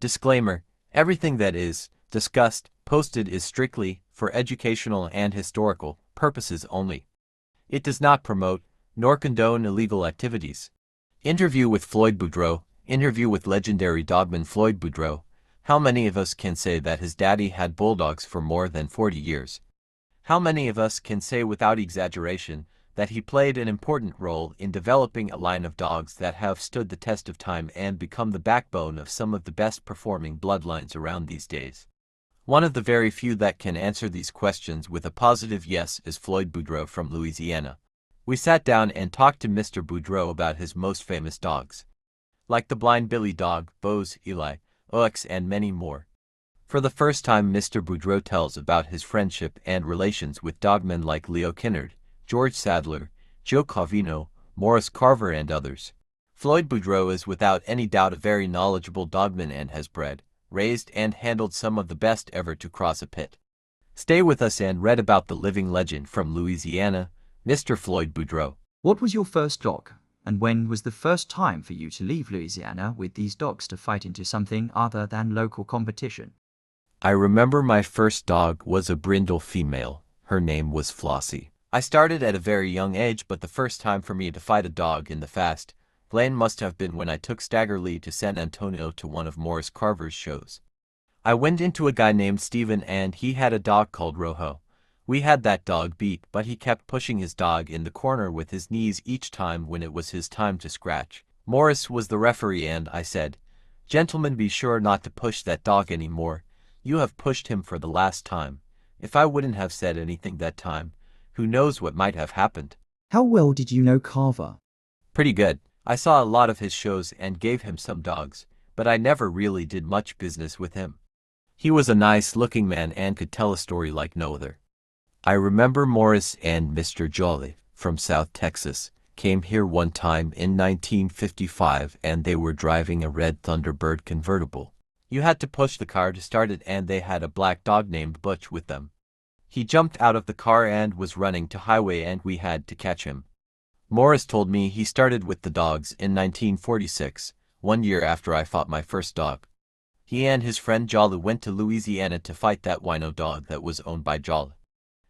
Disclaimer: everything that is discussed, posted is strictly for educational and historical purposes only. It does not promote nor condone illegal activities. Interview with Floyd Boudreaux. Interview with legendary dogman Floyd Boudreaux. How many of us can say that his daddy had bulldogs for more than 40 years? How many of us can say without exaggeration that he played an important role in developing a line of dogs that have stood the test of time and become the backbone of some of the best performing bloodlines around these days? One of the very few that can answer these questions with a positive yes is Floyd Boudreaux from Louisiana. We sat down and talked to Mr. Boudreaux about his most famous dogs, like the Blind Billy dog, Bose, Eli, Ox, and many more. For the first time, Mr. Boudreaux tells about his friendship and relations with dogmen like Leo Kinard, George Sadler, Joe Covino, Morris Carver, and others. Floyd Boudreaux is without any doubt a very knowledgeable dogman and has bred, raised, and handled some of the best ever to cross a pit. Stay with us and read about the living legend from Louisiana, Mr. Floyd Boudreaux. What was your first dog, and when was the first time for you to leave Louisiana with these dogs to fight into something other than local competition? I remember my first dog was a brindle female. Her name was Flossie. I started at a very young age, but the first time for me to fight a dog in the fast lane must have been when I took Stagger Lee to San Antonio to one of Morris Carver's shows. I went into a guy named Steven and he had a dog called Rojo. We had that dog beat, but he kept pushing his dog in the corner with his knees each time when it was his time to scratch. Morris was the referee and I said, "Gentlemen, be sure not to push that dog anymore. You have pushed him for the last time." If I wouldn't have said anything that time, who knows what might have happened. How well did you know Carver? Pretty good. I saw a lot of his shows and gave him some dogs, but I never really did much business with him. He was a nice-looking man and could tell a story like no other. I remember Morris and Mr. Jolly, from South Texas, came here one time in 1955 and they were driving a red Thunderbird convertible. You had to push the car to start it and they had a black dog named Butch with them. He jumped out of the car and was running to highway and we had to catch him. Morris told me he started with the dogs in 1946, 1 year after I fought my first dog. He and his friend Jolly went to Louisiana to fight that wino dog that was owned by Jolly.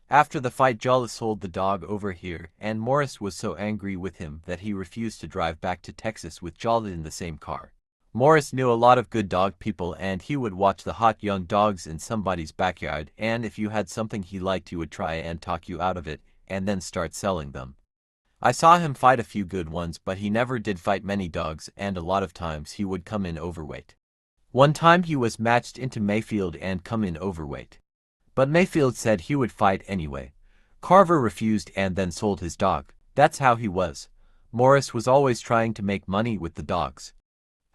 After the fight, Jolly sold the dog over here and Morris was so angry with him that he refused to drive back to Texas with Jolly in the same car. Morris knew a lot of good dog people and he would watch the hot young dogs in somebody's backyard, and if you had something he liked he would try and talk you out of it and then start selling them. I saw him fight a few good ones, but he never did fight many dogs and a lot of times he would come in overweight. One time he was matched into Mayfield and come in overweight. But Mayfield said he would fight anyway. Carver refused and then sold his dog. That's how he was. Morris was always trying to make money with the dogs.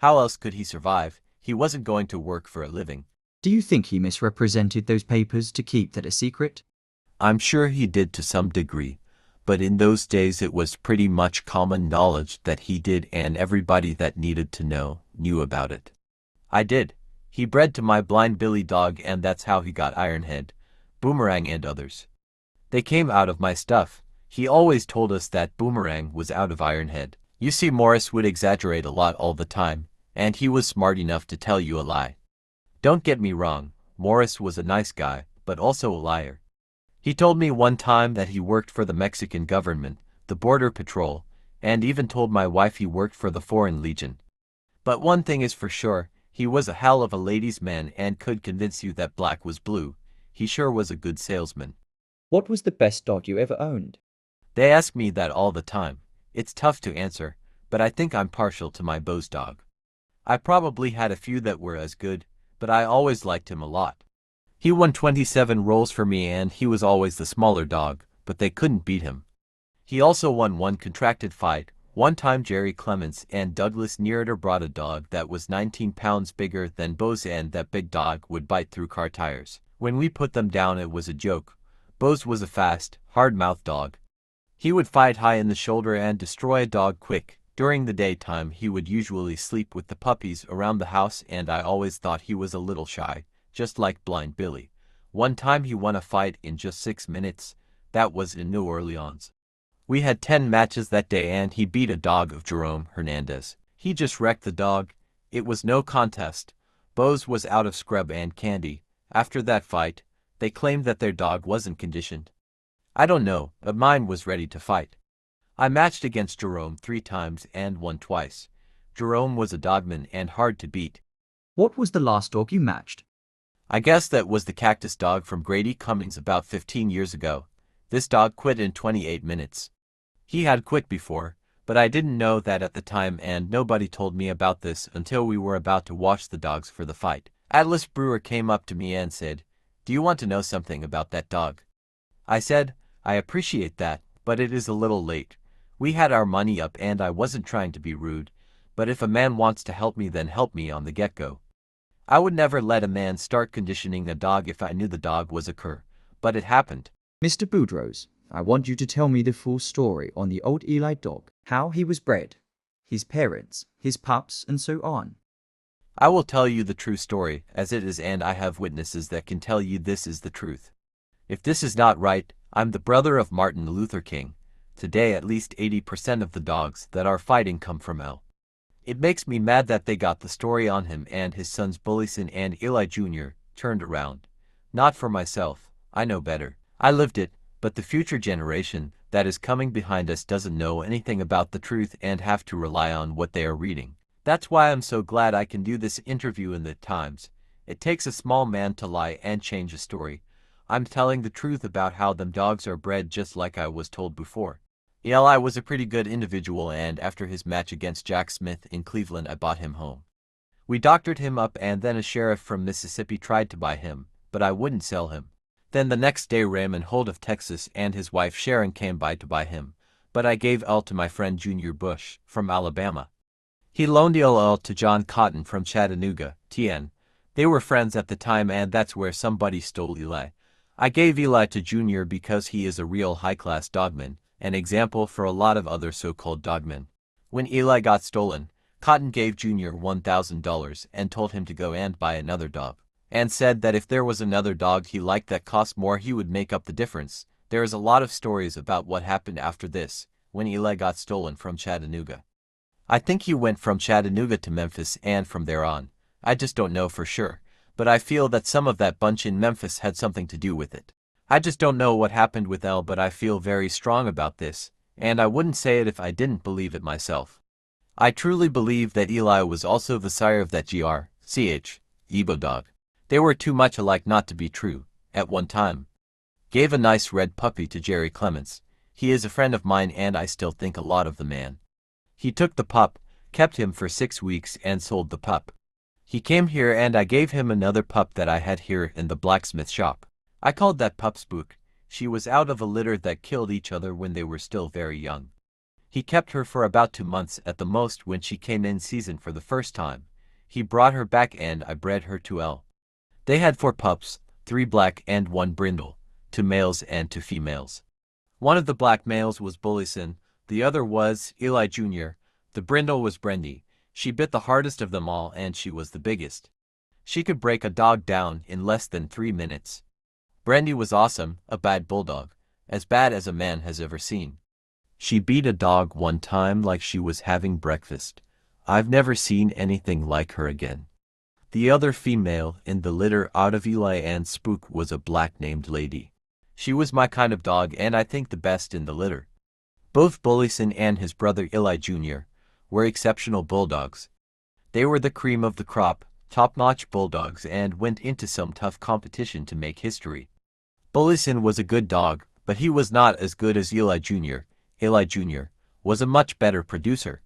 How else could he survive? He wasn't going to work for a living. Do you think he misrepresented those papers to keep that a secret? I'm sure he did to some degree, but in those days it was pretty much common knowledge that he did and everybody that needed to know knew about it. I did. He bred to my Blind Billy dog and that's how he got Ironhead, Boomerang and others. They came out of my stuff. He always told us that Boomerang was out of Ironhead. You see, Morris would exaggerate a lot all the time, and he was smart enough to tell you a lie. Don't get me wrong, Morris was a nice guy, but also a liar. He told me one time that he worked for the Mexican government, the Border Patrol, and even told my wife he worked for the Foreign Legion. But one thing is for sure, he was a hell of a ladies' man and could convince you that black was blue. He sure was a good salesman. What was the best dog you ever owned? They ask me that all the time. It's tough to answer, but I think I'm partial to my Bose dog. I probably had a few that were as good, but I always liked him a lot. He won 27 rolls for me and he was always the smaller dog, but they couldn't beat him. He also won one contracted fight. One time Jerry Clements and Douglas Nearder brought a dog that was 19 pounds bigger than Bose and that big dog would bite through car tires. When we put them down it was a joke. Bose was a fast, hard-mouthed dog. He would fight high in the shoulder and destroy a dog quick. During the daytime he would usually sleep with the puppies around the house and I always thought he was a little shy, just like Blind Billy. One time he won a fight in just 6 minutes. That was in New Orleans. We had 10 matches that day and he beat a dog of Jerome Hernandez. He just wrecked the dog. It was no contest. Bose was out of scrub and candy. After that fight, they claimed that their dog wasn't conditioned. I don't know, but mine was ready to fight. I matched against Jerome 3 times and won twice. Jerome was a Dogman and hard to beat. What was the last dog you matched? I guess that was the cactus dog from Grady Cummings about 15 years ago. This dog quit in 28 minutes. He had quit before, but I didn't know that at the time and nobody told me about this until we were about to watch the dogs for the fight. Atlas Brewer came up to me and said, "Do you want to know something about that dog?" I said, "I appreciate that, but it is a little late. We had our money up and I wasn't trying to be rude, but if a man wants to help me then help me on the get-go. I would never let a man start conditioning a dog if I knew the dog was a cur, but it happened." Mr. Boudreaux, I want you to tell me the full story on the old Eli dog, how he was bred, his parents, his pups, and so on. I will tell you the true story, as it is, and I have witnesses that can tell you this is the truth. If this is not right, I'm the brother of Martin Luther King. Today at least 80% of the dogs that are fighting come from L. It makes me mad that they got the story on him and his sons Bullison and Eli Jr. turned around. Not for myself, I know better. I lived it, but the future generation that is coming behind us doesn't know anything about the truth and have to rely on what they are reading. That's why I'm so glad I can do this interview in the Times. It takes a small man to lie and change a story. I'm telling the truth about how them dogs are bred, just like I was told before. Eli was a pretty good individual, and after his match against Jack Smith in Cleveland I bought him home. We doctored him up and then a sheriff from Mississippi tried to buy him, but I wouldn't sell him. Then the next day Raymond Holt of Texas and his wife Sharon came by to buy him, but I gave El to my friend Junior Bush from Alabama. He loaned El to John Cotton from Chattanooga, TN. They were friends at the time and that's where somebody stole Eli. I gave Eli to Junior because he is a real high-class dogman, an example for a lot of other so-called dogmen. When Eli got stolen, Cotton gave Junior $1,000 and told him to go and buy another dog, and said that if there was another dog he liked that cost more he would make up the difference. There is a lot of stories about what happened after this, when Eli got stolen from Chattanooga. I think he went from Chattanooga to Memphis and from there on. I just don't know for sure, but I feel that some of that bunch in Memphis had something to do with it. I just don't know what happened with El, but I feel very strong about this, and I wouldn't say it if I didn't believe it myself. I truly believe that Eli was also the sire of that Igbo dog. They were too much alike not to be true, at one time. Gave a nice red puppy to Jerry Clements. He is a friend of mine and I still think a lot of the man. He took the pup, kept him for 6 weeks and sold the pup. He came here and I gave him another pup that I had here in the blacksmith shop. I called that pup Spook. She was out of a litter that killed each other when they were still very young. He kept her for about 2 months at the most. When she came in season for the first time, he brought her back and I bred her to El. They had 4 pups, 3 black and 1 brindle, 2 males and 2 females. One of the black males was Bullison, the other was Eli Jr., the brindle was Brendy. She bit the hardest of them all and she was the biggest. She could break a dog down in less than 3 minutes. Brendy was awesome, a bad bulldog, as bad as a man has ever seen. She beat a dog one time like she was having breakfast. I've never seen anything like her again. The other female in the litter out of Eli and Spook was a black named Lady. She was my kind of dog and I think the best in the litter. Both Bullison and his brother Eli Jr. were exceptional bulldogs. They were the cream of the crop, top-notch bulldogs, and went into some tough competition to make history. Bullison was a good dog, but he was not as good as Eli Jr. Eli Jr. was a much better producer.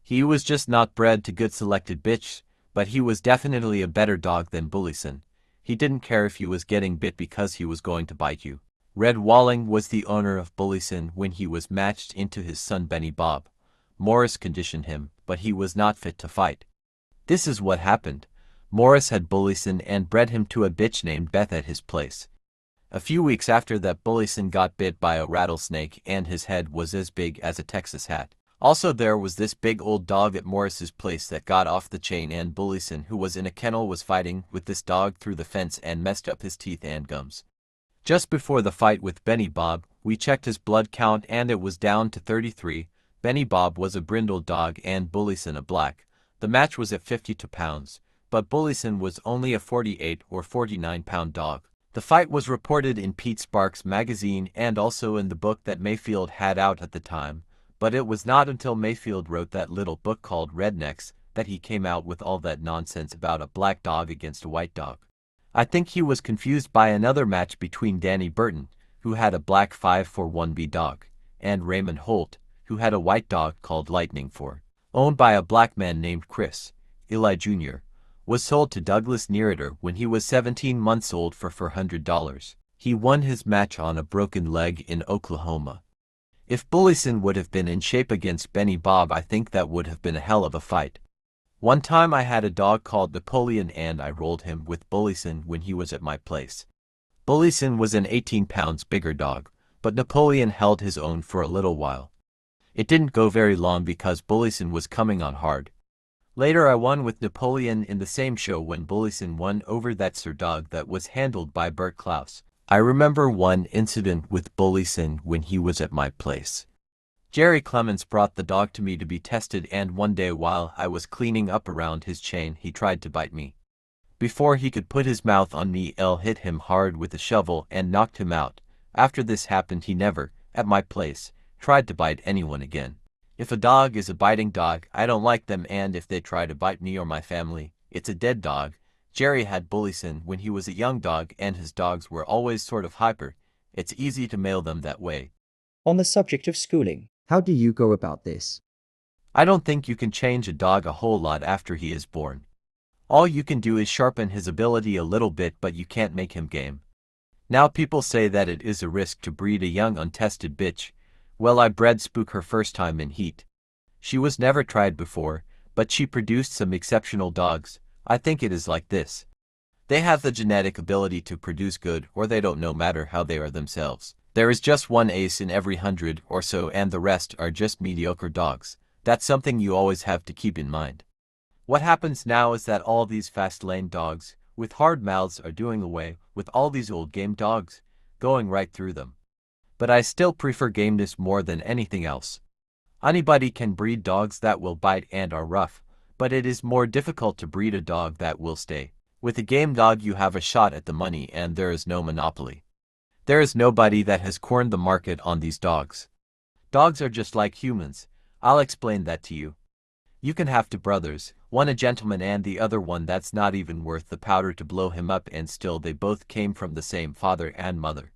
He was just not bred to good selected bitch, but he was definitely a better dog than Bullison. He didn't care if he was getting bit because he was going to bite you. Red Walling was the owner of Bullison when he was matched into his son Benny Bob. Morris conditioned him, but he was not fit to fight. This is what happened. Morris had Bullison and bred him to a bitch named Beth at his place. A few weeks after that, Bullison got bit by a rattlesnake and his head was as big as a Texas hat. Also there was this big old dog at Morris's place that got off the chain, and Bullison, who was in a kennel, was fighting with this dog through the fence and messed up his teeth and gums. Just before the fight with Benny Bob, we checked his blood count and it was down to 33. Benny Bob was a brindle dog and Bullison a black. The match was at 52 pounds. but Bullison was only a 48 or 49-pound dog. The fight was reported in Pete Sparks' magazine and also in the book that Mayfield had out at the time, but it was not until Mayfield wrote that little book called Rednecks that he came out with all that nonsense about a black dog against a white dog. I think he was confused by another match between Danny Burton, who had a black 541B dog, and Raymond Holt, who had a white dog called Lightning 4, owned by a black man named Chris. Eli Jr. was sold to Douglas Nereter when he was 17 months old for $400. He won his match on a broken leg in Oklahoma. If Bullison would have been in shape against Benny Bob, I think that would have been a hell of a fight. One time I had a dog called Napoleon and I rolled him with Bullison when he was at my place. Bullison was an 18 pounds bigger dog, but Napoleon held his own for a little while. It didn't go very long because Bullison was coming on hard. Later I won with Napoleon in the same show when Bullison won over that Sir Dog that was handled by Bert Klaus. I remember one incident with Bullison when he was at my place. Jerry Clemens brought the dog to me to be tested, and one day while I was cleaning up around his chain he tried to bite me. Before he could put his mouth on me, L hit him hard with a shovel and knocked him out. After this happened he never, at my place, tried to bite anyone again. If a dog is a biting dog, I don't like them, and if they try to bite me or my family, it's a dead dog. Jerry had Bullison when he was a young dog and his dogs were always sort of hyper. It's easy to mail them that way. On the subject of schooling, how do you go about this? I don't think you can change a dog a whole lot after he is born. All you can do is sharpen his ability a little bit, but you can't make him game. Now people say that it is a risk to breed a young untested bitch. Well, I bred Spook her first time in heat. She was never tried before, but she produced some exceptional dogs. I think it is like this. They have the genetic ability to produce good, or they don't, no matter how they are themselves. There is just one ace in every 100 or so, and the rest are just mediocre dogs. That's something you always have to keep in mind. What happens now is that all these fast lane dogs with hard mouths are doing away with all these old game dogs, going right through them. But I still prefer gameness more than anything else. Anybody can breed dogs that will bite and are rough, but it is more difficult to breed a dog that will stay. With a game dog you have a shot at the money and there is no monopoly. There is nobody that has cornered the market on these dogs. Dogs are just like humans. I'll explain that to you. You can have two brothers, one a gentleman and the other one that's not even worth the powder to blow him up, and still they both came from the same father and mother.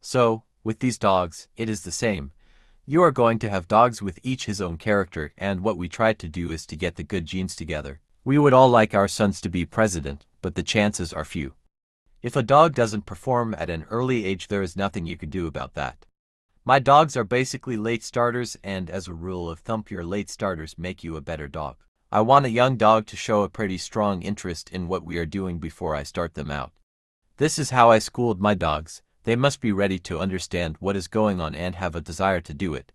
So, with these dogs, it is the same. You are going to have dogs with each his own character, and what we try to do is to get the good genes together. We would all like our sons to be president, but the chances are few. If a dog doesn't perform at an early age, there is nothing you can do about that. My dogs are basically late starters, and as a rule of thumb, your late starters make you a better dog. I want a young dog to show a pretty strong interest in what we are doing before I start them out. This is how I schooled my dogs. They must be ready to understand what is going on and have a desire to do it.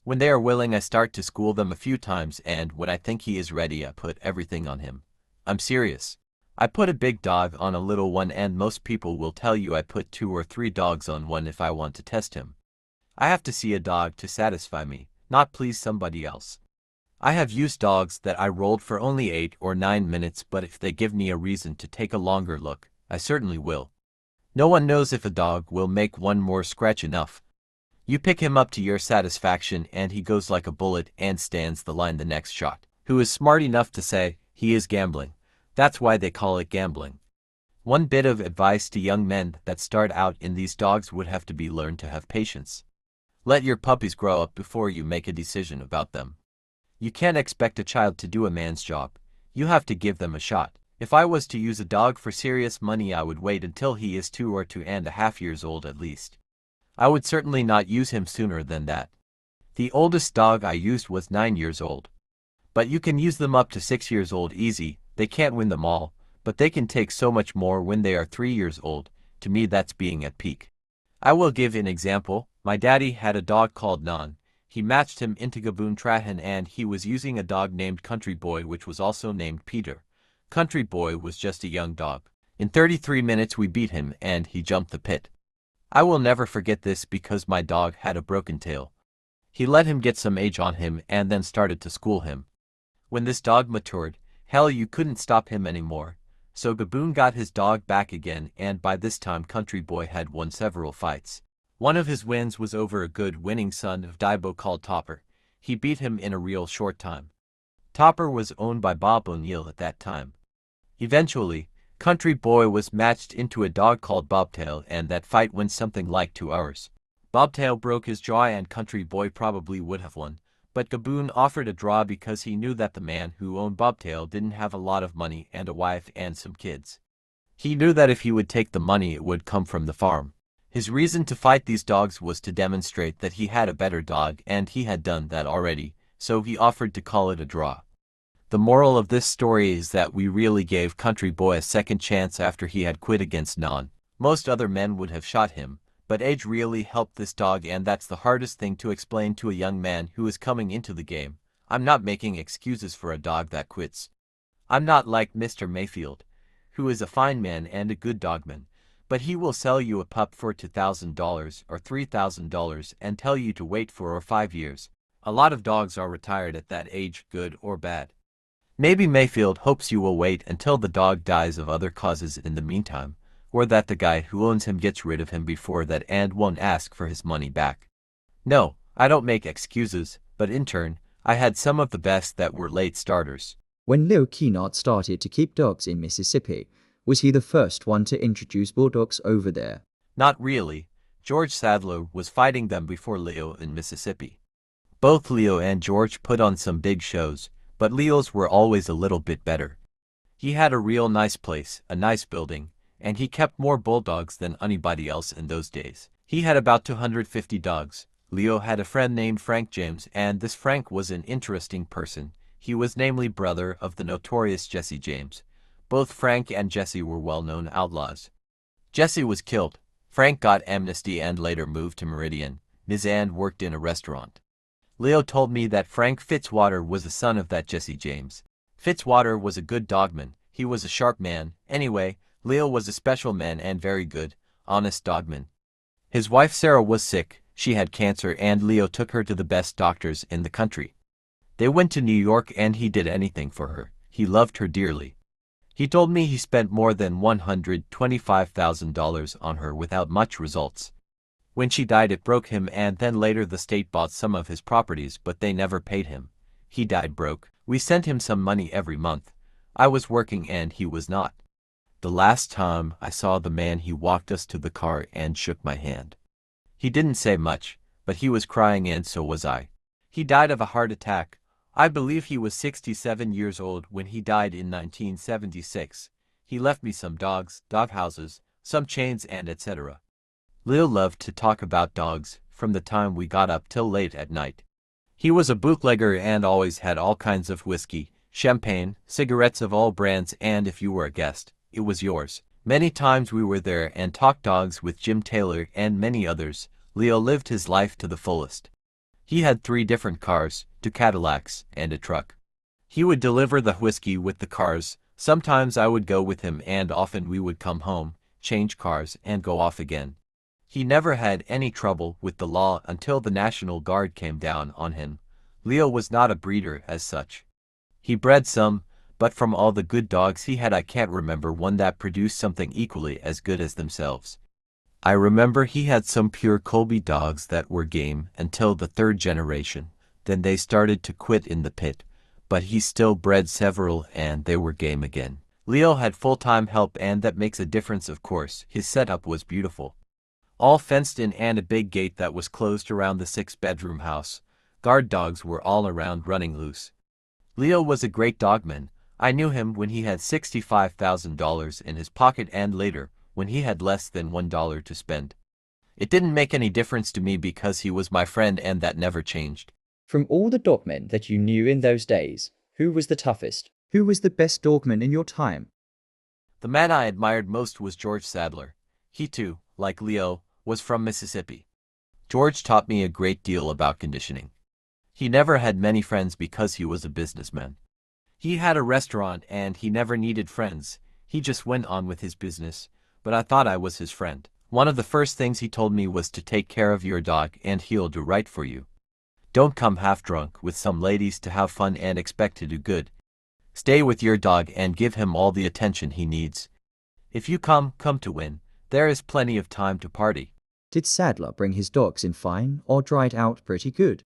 When they are willing, I start to school them a few times, and when I think he is ready, I put everything on him. I'm serious. I put a big dog on a little one, and most people will tell you I put 2 or 3 dogs on one if I want to test him. I have to see a dog to satisfy me, not please somebody else. I have used dogs that I rolled for only 8 or 9 minutes, but if they give me a reason to take a longer look, I certainly will. No one knows if a dog will make one more scratch enough. You pick him up to your satisfaction and he goes like a bullet and stands the line the next shot. Who is smart enough to say, he is gambling. That's why they call it gambling. One bit of advice to young men that start out in these dogs would have to be learn to have patience. Let your puppies grow up before you make a decision about them. You can't expect a child to do a man's job. You have to give them a shot. If I was to use a dog for serious money, I would wait until he is 2 or 2.5 years old at least. I would certainly not use him sooner than that. The oldest dog I used was 9 years old. But you can use them up to 6 years old easy. They can't win them all, but they can take so much more when they are 3 years old. To me, that's being at peak. I will give an example. My daddy had a dog called Nan. He matched him into Gaboon Trahan, and he was using a dog named Country Boy, which was also named Peter. Country Boy was just a young dog. In 33 minutes we beat him and he jumped the pit. I will never forget this because my dog had a broken tail. He let him get some age on him and then started to school him. When this dog matured, Hell, you couldn't stop him anymore. So Baboon got his dog back again, and by this time Country Boy had won several fights. One of his wins was over a good winning son of Daibo called Topper. He beat him in a real short time. Topper was owned by Bob O'Neill at that time. Eventually, Country Boy was matched into a dog called Bobtail, and that fight went something like 2 hours. Bobtail broke his jaw and Country Boy probably would have won, but Gaboon offered a draw because he knew that the man who owned Bobtail didn't have a lot of money and a wife and some kids. He knew that if he would take the money it would come from the farm. His reason to fight these dogs was to demonstrate that he had a better dog, and he had done that already, so he offered to call it a draw. The moral of this story is that we really gave Country Boy a second chance after he had quit against Non. Most other men would have shot him, but age really helped this dog, and that's the hardest thing to explain to a young man who is coming into the game. I'm not making excuses for a dog that quits. I'm not like Mr. Mayfield, who is a fine man and a good dogman, but he will sell you a pup for $2,000 or $3,000 and tell you to wait 4 or 5 years. A lot of dogs are retired at that age, good or bad. Maybe Mayfield hopes you will wait until the dog dies of other causes in the meantime, or that the guy who owns him gets rid of him before that and won't ask for his money back. No, I don't make excuses, but in turn, I had some of the best that were late starters. When Leo Kinard started to keep dogs in Mississippi, was he the first one to introduce bulldogs over there? Not really. George Sadler was fighting them before Leo in Mississippi. Both Leo and George put on some big shows, but Leo's were always a little bit better. He had a real nice place, a nice building, and he kept more bulldogs than anybody else in those days. He had about 250 dogs. Leo had a friend named Frank James, and this Frank was an interesting person. He was namely brother of the notorious Jesse James. Both Frank and Jesse were well-known outlaws. Jesse was killed. Frank got amnesty and later moved to Meridian. Ms. and worked in a restaurant. Leo told me that Frank Fitzwater was the son of that Jesse James. Fitzwater was a good dogman. He was a sharp man. Anyway, Leo was a special man and very good, honest dogman. His wife Sarah was sick. She had cancer, and Leo took her to the best doctors in the country. They went to New York and he did anything for her. He loved her dearly. He told me he spent more than $125,000 on her without much results. When she died it broke him, and then later the state bought some of his properties, but they never paid him. He died broke. We sent him some money every month. I was working and he was not. The last time I saw the man he walked us to the car and shook my hand. He didn't say much, but he was crying and so was I. He died of a heart attack. I believe he was 67 years old when he died in 1976. He left me some dogs, dog houses, some chains and etc. Leo loved to talk about dogs from the time we got up till late at night. He was a bootlegger and always had all kinds of whiskey, champagne, cigarettes of all brands, and if you were a guest, it was yours. Many times we were there and talked dogs with Jim Taylor and many others. Leo lived his life to the fullest. He had 3 different cars, 2 Cadillacs, and a truck. He would deliver the whiskey with the cars. Sometimes I would go with him, and often we would come home, change cars, and go off again. He never had any trouble with the law until the National Guard came down on him. Leo was not a breeder as such. He bred some, but from all the good dogs he had I can't remember one that produced something equally as good as themselves. I remember he had some pure Colby dogs that were game until the 3rd generation. Then they started to quit in the pit, but he still bred several and they were game again. Leo had full-time help, and that makes a difference, of course. His setup was beautiful. All fenced in and a big gate that was closed around the 6-bedroom house. Guard dogs were all around running loose. Leo was a great dogman. I knew him when he had $65,000 in his pocket and later, when he had less than $1 to spend. It didn't make any difference to me because he was my friend, and that never changed. From all the dogmen that you knew in those days, who was the toughest? Who was the best dogman in your time? The man I admired most was George Sadler. He too, like Leo, was from Mississippi. George taught me a great deal about conditioning. He never had many friends because he was a businessman. He had a restaurant and he never needed friends. He just went on with his business, but I thought I was his friend. One of the first things he told me was to take care of your dog and he'll do right for you. Don't come half drunk with some ladies to have fun and expect to do good. Stay with your dog and give him all the attention he needs. If you come to win, there is plenty of time to party. Did Sadler bring his dogs in fine or dried out pretty good?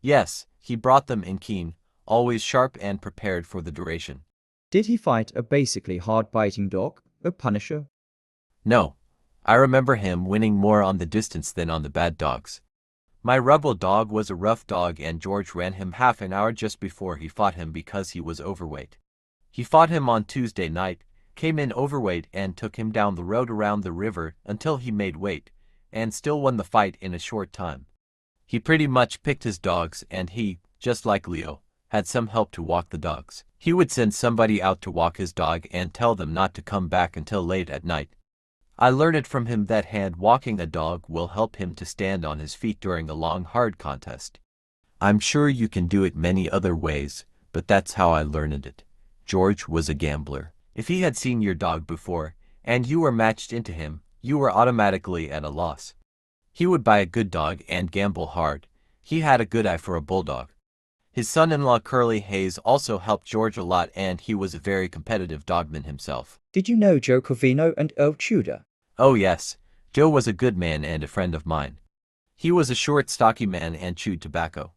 Yes, he brought them in keen, always sharp and prepared for the duration. Did he fight a basically hard-biting dog, a punisher? No, I remember him winning more on the distance than on the bad dogs. My rebel dog was a rough dog and George ran him half an hour just before he fought him because he was overweight. He fought him on Tuesday night, came in overweight and took him down the road around the river until he made weight, and still won the fight in a short time. He pretty much picked his dogs and he, just like Leo, had some help to walk the dogs. He would send somebody out to walk his dog and tell them not to come back until late at night. I learned from him that hand-walking a dog will help him to stand on his feet during a long, hard contest. I'm sure you can do it many other ways, but that's how I learned it. George was a gambler. If he had seen your dog before, and you were matched into him, you were automatically at a loss. He would buy a good dog and gamble hard. He had a good eye for a bulldog. His son-in-law Curly Hayes also helped George a lot and he was a very competitive dogman himself. Did you know Joe Covino and Earl Tudor? Oh yes, Joe was a good man and a friend of mine. He was a short, stocky man and chewed tobacco.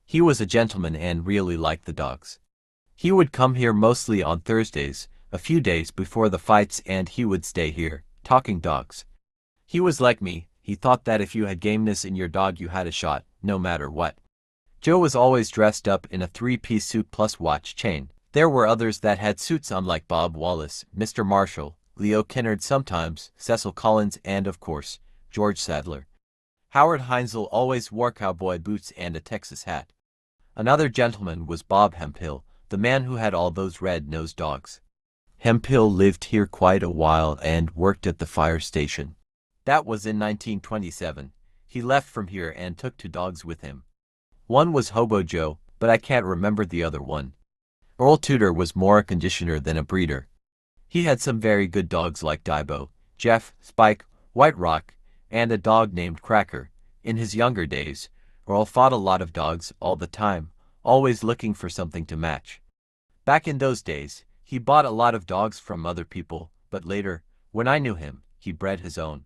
He was a gentleman and really liked the dogs. He would come here mostly on Thursdays, a few days before the fights, and he would stay here, talking dogs. He was like me, he thought that if you had gameness in your dog you had a shot, no matter what. Joe was always dressed up in a three-piece suit plus watch chain. There were others that had suits on like Bob Wallace, Mr. Marshall, Leo Kinard sometimes, Cecil Collins and of course, George Sadler. Howard Heinzel always wore cowboy boots and a Texas hat. Another gentleman was Bob Hemphill, the man who had all those red-nosed dogs. Hemphill lived here quite a while and worked at the fire station. That was in 1927. He left from here and took 2 dogs with him. One was Hobo Joe, but I can't remember the other one. Earl Tudor was more a conditioner than a breeder. He had some very good dogs like Dibo, Jeff, Spike, White Rock, and a dog named Cracker. In his younger days, Earl fought a lot of dogs all the time, always looking for something to match. Back in those days, he bought a lot of dogs from other people, but later, when I knew him, he bred his own.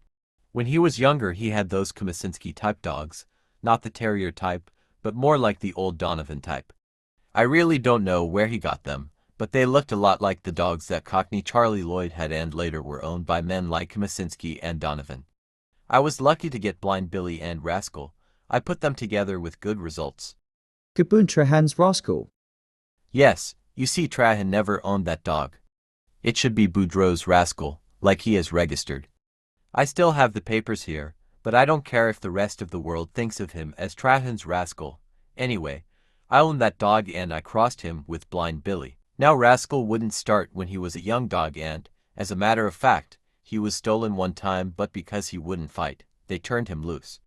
When he was younger he had those Komasinski-type dogs, not the terrier type, but more like the old Donovan type. I really don't know where he got them, but they looked a lot like the dogs that Cockney Charlie Lloyd had and later were owned by men like Komasinski and Donovan. I was lucky to get Blind Billy and Rascal. I put them together with good results. Gebun Trahan's Rascal. Yes, you see Trahan never owned that dog. It should be Boudreaux's Rascal, like he is registered. I still have the papers here, but I don't care if the rest of the world thinks of him as Trahan's Rascal. Anyway, I own that dog and I crossed him with Blind Billy. Now Rascal wouldn't start when he was a young dog and, as a matter of fact, he was stolen one time, but because he wouldn't fight, they turned him loose.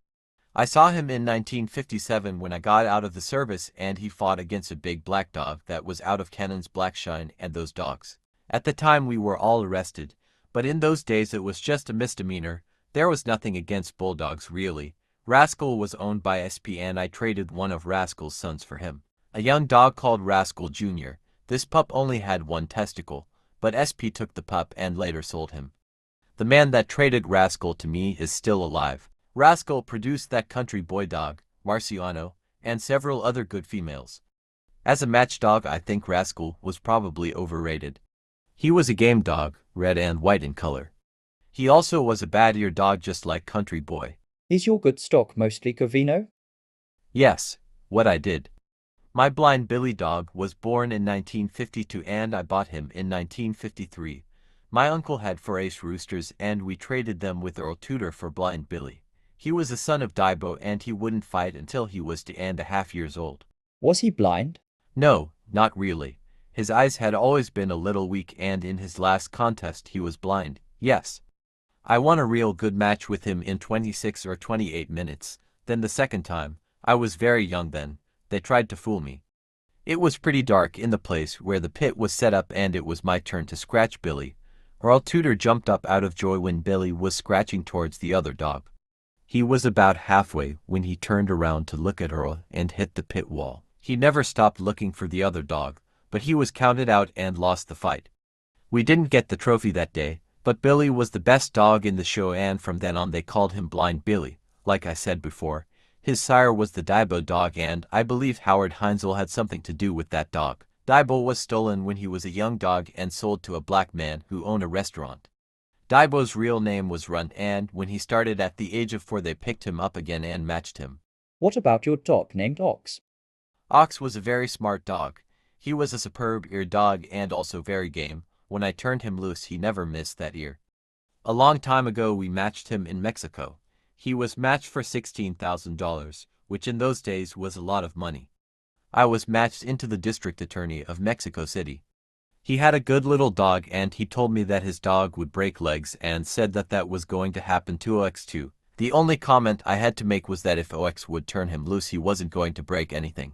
I saw him in 1957 when I got out of the service and he fought against a big black dog that was out of Cannon's Blackshine and those dogs. At the time we were all arrested, but in those days it was just a misdemeanor. There was nothing against bulldogs really. Rascal was owned by SP and I traded one of Rascal's sons for him. A young dog called Rascal Jr. This pup only had one testicle, but SP took the pup and later sold him. The man that traded Rascal to me is still alive. Rascal produced that country boy dog, Marciano, and several other good females. As a match dog I think Rascal was probably overrated. He was a game dog, red and white in color. He also was a bad-ear dog just like Country Boy. Is your good stock mostly Covino? Yes, what I did. My Blind Billy dog was born in 1952 and I bought him in 1953. My uncle had 4 ace roosters and we traded them with Earl Tudor for Blind Billy. He was a son of Dibo and he wouldn't fight until he was 2.5 years old. Was he blind? No, not really. His eyes had always been a little weak and in his last contest he was blind, yes. I won a real good match with him in 26 or 28 minutes. Then the second time, I was very young then, they tried to fool me. It was pretty dark in the place where the pit was set up and it was my turn to scratch Billy. Earl Tudor jumped up out of joy when Billy was scratching towards the other dog. He was about halfway when he turned around to look at Earl and hit the pit wall. He never stopped looking for the other dog, but he was counted out and lost the fight. We didn't get the trophy that day, but Billy was the best dog in the show, and from then on they called him Blind Billy. Like I said before, his sire was the Daibo dog, and I believe Howard Heinzel had something to do with that dog. Daibo was stolen when he was a young dog and sold to a black man who owned a restaurant. Daibo's real name was Run, and when he started at the age of 4 they picked him up again and matched him. What about your dog named Ox? Ox was a very smart dog. He was a superb ear dog and also very game. When I turned him loose he never missed that ear. A long time ago we matched him in Mexico. He was matched for $16,000, which in those days was a lot of money. I was matched into the district attorney of Mexico City. He had a good little dog, and he told me that his dog would break legs and said that that was going to happen to OX too. The only comment I had to make was that if OX would turn him loose he wasn't going to break anything.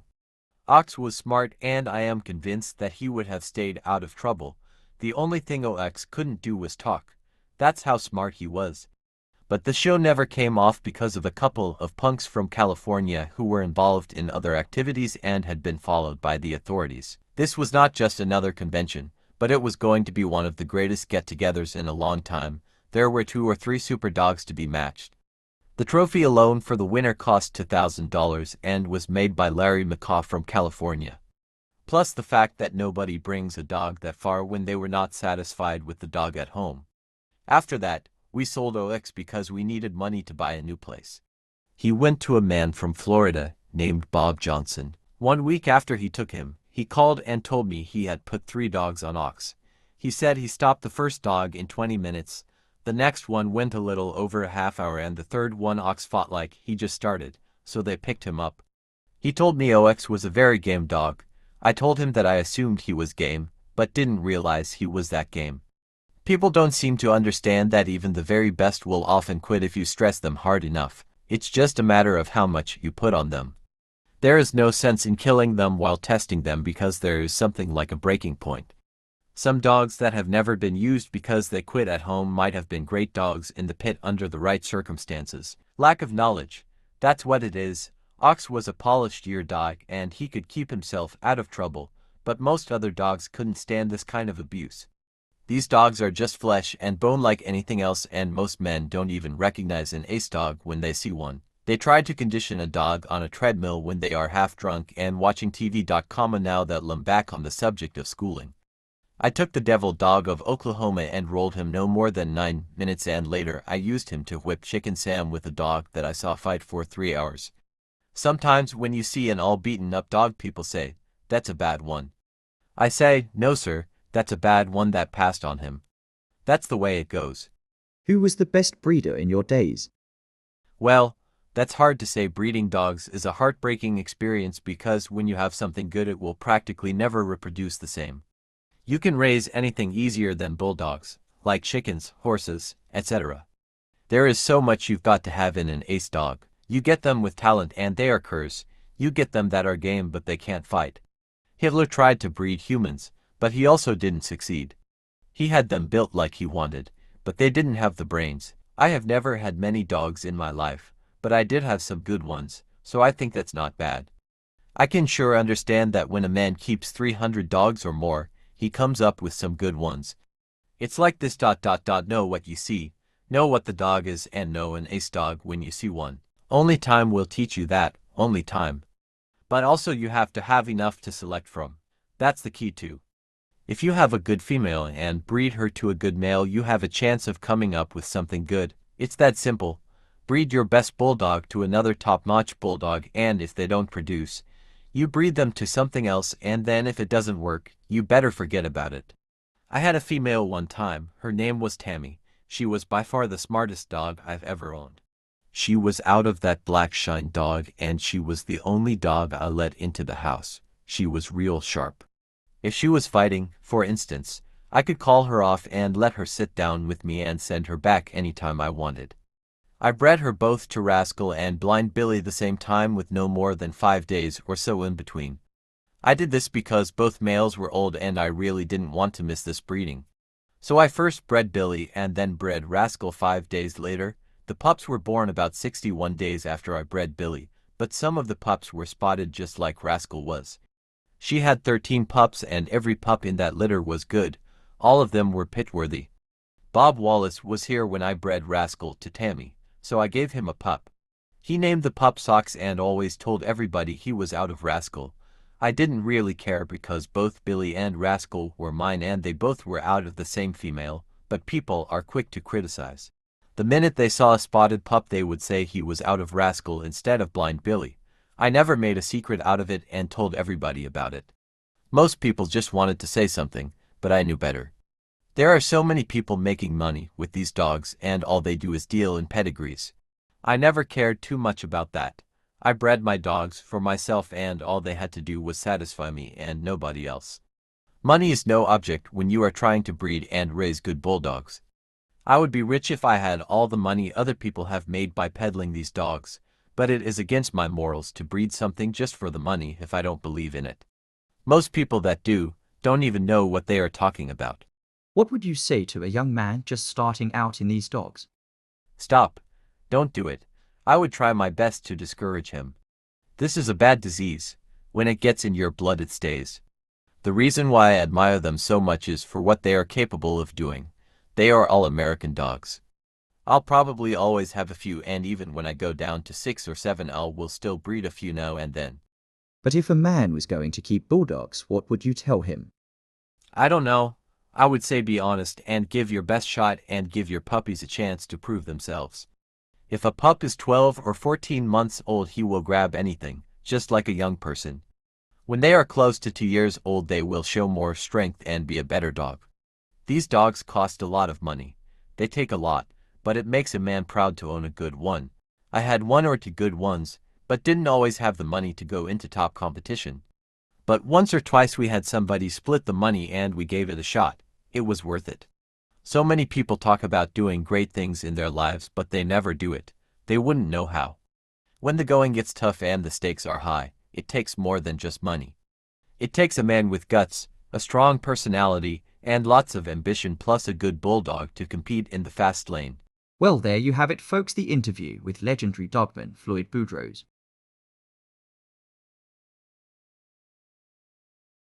Ox was smart, and I am convinced that he would have stayed out of trouble. The only thing OX couldn't do was talk. That's how smart he was. But the show never came off because of a couple of punks from California who were involved in other activities and had been followed by the authorities. This was not just another convention, but it was going to be one of the greatest get-togethers in a long time. There were 2 or 3 super dogs to be matched. The trophy alone for the winner cost $2,000 and was made by Larry McCaw from California. Plus the fact that nobody brings a dog that far when they were not satisfied with the dog at home. After that, we sold OX because we needed money to buy a new place. He went to a man from Florida named Bob Johnson. 1 week after he took him, he called and told me he had put 3 dogs on Ox. He said he stopped the first dog in 20 minutes, the next one went a little over a half hour, and the third one Ox fought like he just started, so they picked him up. He told me OX was a very game dog. I told him that I assumed he was game, but didn't realize he was that game. People don't seem to understand that even the very best will often quit if you stress them hard enough. It's just a matter of how much you put on them. There is no sense in killing them while testing them because there is something like a breaking point. Some dogs that have never been used because they quit at home might have been great dogs in the pit under the right circumstances. Lack of knowledge. That's what it is. Ox was a polished ear dog and he could keep himself out of trouble, but most other dogs couldn't stand this kind of abuse. These dogs are just flesh and bone like anything else, and most men don't even recognize an ace dog when they see one. They try to condition a dog on a treadmill when they are half drunk and watching TV.com. And now that I'm back on the subject of schooling, I took the devil dog of Oklahoma and rolled him no more than 9 minutes, and later I used him to whip Chicken Sam with a dog that I saw fight for 3 hours. Sometimes when you see an all beaten up dog, people say, "That's a bad one." I say, "No sir, that's a bad one that passed on him." That's the way it goes. Who was the best breeder in your days? Well, that's hard to say. Breeding dogs is a heartbreaking experience because when you have something good it will practically never reproduce the same. You can raise anything easier than bulldogs, like chickens, horses, etc. There is so much you've got to have in an ace dog. You get them with talent and they are curs. You get them that are game but they can't fight. Hitler tried to breed humans, but he also didn't succeed. He had them built like he wanted, but they didn't have the brains. I have never had many dogs in my life, but I did have some good ones, so I think that's not bad. I can sure understand that when a man keeps 300 dogs or more, he comes up with some good ones. It's like this ... Know what you see, know what the dog is, and know an ace dog when you see one. Only time will teach you that, only time. But also you have to have enough to select from. That's the key too. If you have a good female and breed her to a good male, you have a chance of coming up with something good. It's that simple. Breed your best bulldog to another top-notch bulldog, and if they don't produce, you breed them to something else, and then if it doesn't work, you better forget about it. I had a female one time. Her name was Tammy. She was by far the smartest dog I've ever owned. She was out of that black shine dog, and she was the only dog I let into the house. She was real sharp. If she was fighting, for instance, I could call her off and let her sit down with me and send her back anytime I wanted. I bred her both to Rascal and Blind Billy the same time with no more than 5 days or so in between. I did this because both males were old and I really didn't want to miss this breeding. So I first bred Billy and then bred Rascal 5 days later. The pups were born about 61 days after I bred Billy, but some of the pups were spotted just like Rascal was. She had 13 pups and every pup in that litter was good. All of them were pit-worthy. Bob Wallace was here when I bred Rascal to Tammy, so I gave him a pup. He named the pup Socks and always told everybody he was out of Rascal. I didn't really care because both Billy and Rascal were mine and they both were out of the same female, but people are quick to criticize. The minute they saw a spotted pup they would say he was out of Rascal instead of blind Billy. I never made a secret out of it and told everybody about it. Most people just wanted to say something, but I knew better. There are so many people making money with these dogs and all they do is deal in pedigrees. I never cared too much about that. I bred my dogs for myself and all they had to do was satisfy me and nobody else. Money is no object when you are trying to breed and raise good bulldogs. I would be rich if I had all the money other people have made by peddling these dogs, but it is against my morals to breed something just for the money if I don't believe in it. Most people that do, don't even know what they are talking about. What would you say to a young man just starting out in these dogs? Stop. Don't do it. I would try my best to discourage him. This is a bad disease. When it gets in your blood it stays. The reason why I admire them so much is for what they are capable of doing. They are all American dogs. I'll probably always have a few and even when I go down to 6 or 7 I will still breed a few now and then. But if a man was going to keep bulldogs, what would you tell him? I don't know. I would say be honest and give your best shot and give your puppies a chance to prove themselves. If a pup is 12 or 14 months old he will grab anything, just like a young person. When they are close to 2 years old they will show more strength and be a better dog. These dogs cost a lot of money. They take a lot, but it makes a man proud to own a good one. I had 1 or 2 good ones, but didn't always have the money to go into top competition. But once or twice we had somebody split the money and we gave it a shot. It was worth it. So many people talk about doing great things in their lives but they never do it. They wouldn't know how. When the going gets tough and the stakes are high, it takes more than just money. It takes a man with guts, a strong personality, and lots of ambition plus a good bulldog to compete in the fast lane. Well, there you have it, folks, the interview with legendary dogman Floyd Boudreaux.